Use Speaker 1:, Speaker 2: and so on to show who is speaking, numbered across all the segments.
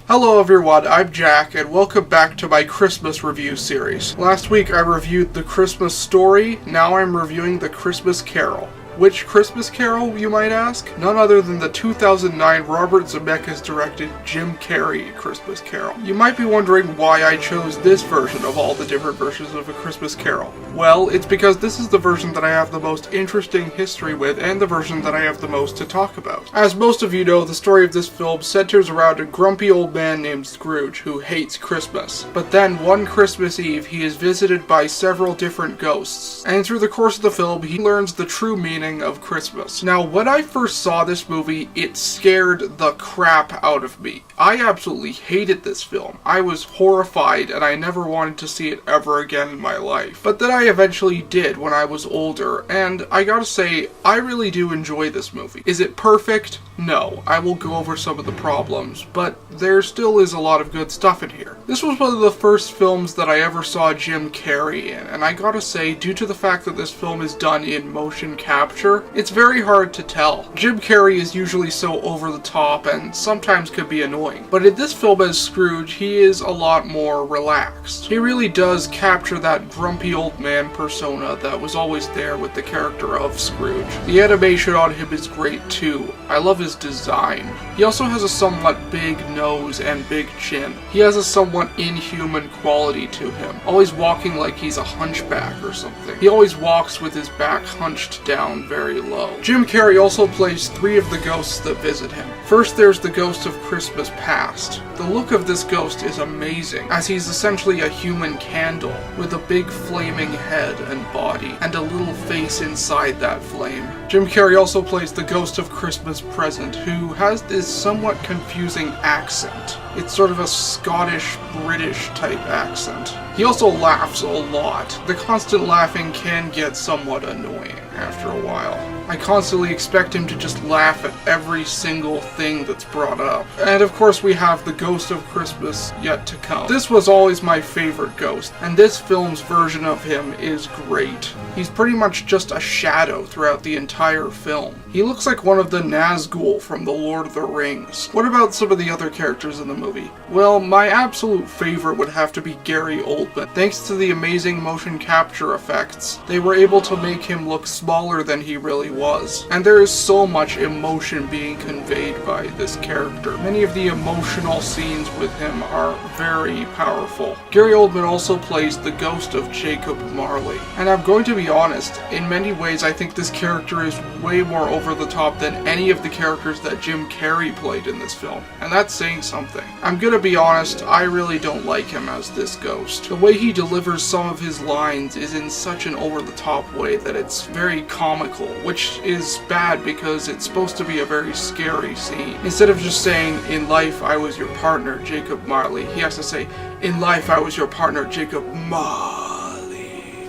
Speaker 1: Hello everyone, I'm Jack, and welcome back to my Christmas review series. Last week I reviewed The Christmas Story, now I'm reviewing The Christmas Carol. Which Christmas Carol, you might ask? None other than the 2009 Robert Zemeckis directed Jim Carrey Christmas Carol. You might be wondering why I chose this version of all the different versions of A Christmas Carol. Well, it's because this is the version that I have the most interesting history with and the version that I have the most to talk about. As most of you know, the story of this film centers around a grumpy old man named Scrooge who hates Christmas. But then one Christmas Eve, he is visited by several different ghosts, and through the course of the film, he learns the true meaning of Christmas. Now, when I first saw this movie, it scared the crap out of me. I absolutely hated this film. I was horrified and I never wanted to see it ever again in my life. But then I eventually did when I was older, and I gotta say, I really do enjoy this movie. Is it perfect? No. I will go over some of the problems, but there still is a lot of good stuff in here. This was one of the first films that I ever saw Jim Carrey in, and I gotta say, due to the fact that this film is done in motion capture, it's very hard to tell. Jim Carrey is usually so over the top and sometimes could be annoying, but in this film as Scrooge, he is a lot more relaxed. He really does capture that grumpy old man persona that was always there with the character of Scrooge. The animation on him is great too. I love his design. He also has a somewhat big nose and big chin. He has a somewhat inhuman quality to him, always walking like he's a hunchback or something. He always walks with his back hunched down very low. Jim Carrey also plays 3 of the ghosts that visit him. First, there's the ghost of Christmas Past. The look of this ghost is amazing, as he's essentially a human candle with a big flaming head and body, and a little face inside that flame. Jim Carrey also plays the ghost of Christmas Present, who has this somewhat confusing accent. It's sort of a Scottish-British type accent. He also laughs a lot. The constant laughing can get somewhat annoying after a while. I constantly expect him to just laugh at every single thing that's brought up. And of course we have the ghost of Christmas yet to come. This was always my favorite ghost, and this film's version of him is great. He's pretty much just a shadow throughout the entire film. He looks like one of the Nazgul from The Lord of the Rings. What about some of the other characters in the movie? Well, my absolute favorite would have to be Gary Oldman. Thanks to the amazing motion capture effects, they were able to make him look smaller than he really was. And there is so much emotion being conveyed by this character. Many of the emotional scenes with him are very powerful. Gary Oldman also plays the ghost of Jacob Marley. And I'm going to be honest, in many ways I think this character is way more over the top than any of the characters that Jim Carrey played in this film. And that's saying something. I'm gonna be honest, I really don't like him as this ghost. The way he delivers some of his lines is in such an over-the-top way that it's very comical, which is bad because it's supposed to be a very scary scene. Instead of just saying, "In life I was your partner, Jacob Marley," he has to say, "In life I was your partner, Jacob Marley."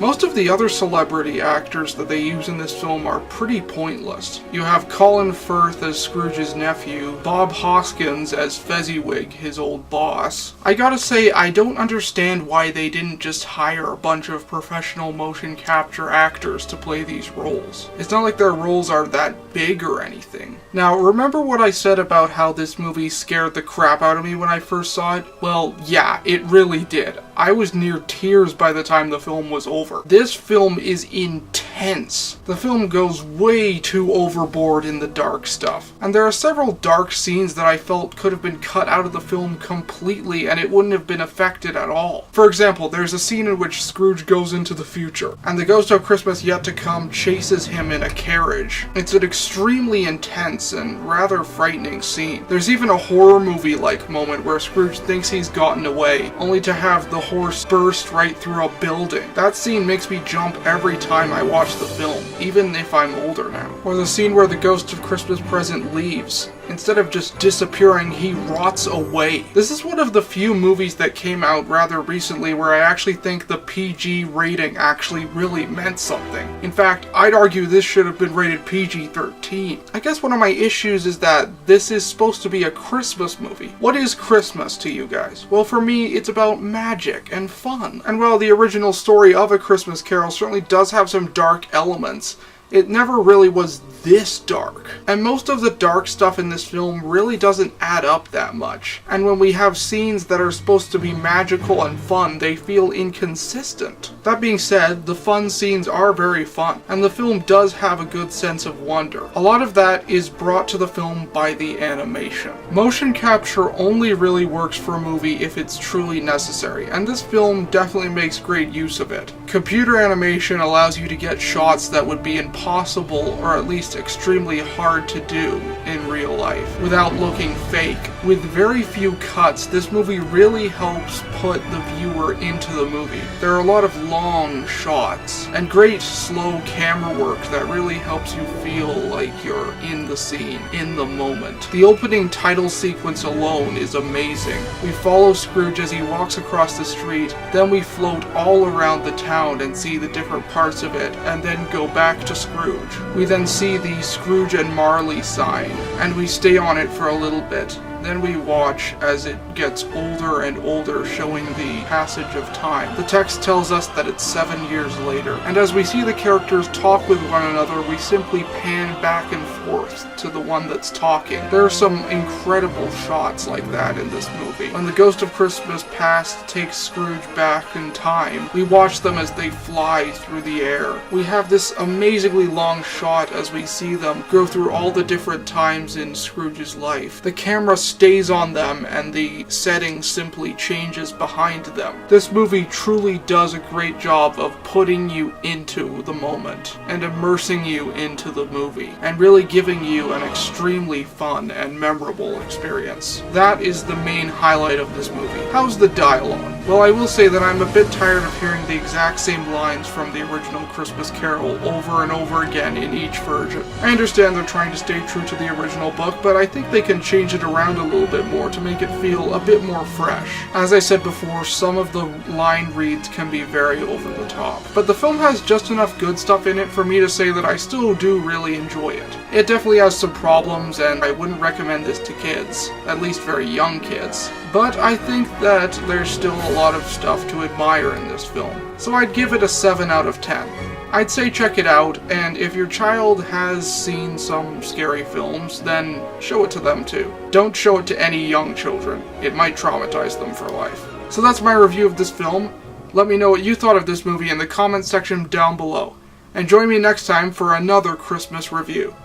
Speaker 1: Most of the other celebrity actors that they use in this film are pretty pointless. You have Colin Firth as Scrooge's nephew, Bob Hoskins as Fezziwig, his old boss. I gotta say, I don't understand why they didn't just hire a bunch of professional motion capture actors to play these roles. It's not like their roles are that big or anything. Now, remember what I said about how this movie scared the crap out of me when I first saw it? Well, yeah, it really did. I was near tears by the time the film was over. This film is intense. The film goes way too overboard in the dark stuff. And there are several dark scenes that I felt could have been cut out of the film completely and it wouldn't have been affected at all. For example, there's a scene in which Scrooge goes into the future, and the ghost of Christmas Yet to Come chases him in a carriage. It's an extremely intense and rather frightening scene. There's even a horror movie-like moment where Scrooge thinks he's gotten away, only to have the horse burst right through a building. That scene makes me jump every time I watch the film, even if I'm older now. Or the scene where the ghost of Christmas Present leaves. Instead of just disappearing, he rots away. This is one of the few movies that came out rather recently where I actually think the PG rating actually really meant something. In fact, I'd argue this should have been rated PG-13. I guess one of my issues is that this is supposed to be a Christmas movie. What is Christmas to you guys? Well, for me, it's about magic and fun. And while the original story of A Christmas Carol certainly does have some dark elements, It never really was this dark. And most of the dark stuff in this film really doesn't add up that much. And when we have scenes that are supposed to be magical and fun, they feel inconsistent. That being said, the fun scenes are very fun, and the film does have a good sense of wonder. A lot of that is brought to the film by the animation. Motion capture only really works for a movie if it's truly necessary, and this film definitely makes great use of it. Computer animation allows you to get shots that would be impossible, or at least extremely hard to do in real life without looking fake. With very few cuts, this movie really helps put the viewer into the movie. There are a lot of long shots and great slow camera work that really helps you feel like you're in the scene, in the moment. The opening title sequence alone is amazing. We follow Scrooge as he walks across the street, then we float all around the town and see the different parts of it, and then go back to Scrooge. We then see the Scrooge and Marley sign, and we stay on it for a little bit. Then we watch as it gets older and older, showing the passage of time. The text tells us that it's 7 years later, and as we see the characters talk with one another, we simply pan back and forth to the one that's talking. There are some incredible shots like that in this movie. When the Ghost of Christmas Past takes Scrooge back in time, we watch them as they fly through the air. We have this amazingly long shot as we see them go through all the different times in Scrooge's life. The camera stays on them and the setting simply changes behind them. This movie truly does a great job of putting you into the moment and immersing you into the movie and really giving you an extremely fun and memorable experience. That is the main highlight of this movie. How's the dialogue? Well, I will say that I'm a bit tired of hearing the exact same lines from the original Christmas Carol over and over again in each version. I understand they're trying to stay true to the original book, but I think they can change it around a little bit more to make it feel a bit more fresh. As I said before, some of the line reads can be very over the top, but the film has just enough good stuff in it for me to say that I still do really enjoy it. It definitely has some problems, and I wouldn't recommend this to kids, at least very young kids, but I think that there's still a lot of stuff to admire in this film, so I'd give it a 7 out of 10. I'd say check it out, and if your child has seen some scary films, then show it to them too. Don't show it to any young children. It might traumatize them for life. So that's my review of this film. Let me know what you thought of this movie in the comments section down below. And join me next time for another Christmas review.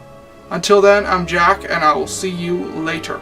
Speaker 1: Until then, I'm Jack, and I will see you later.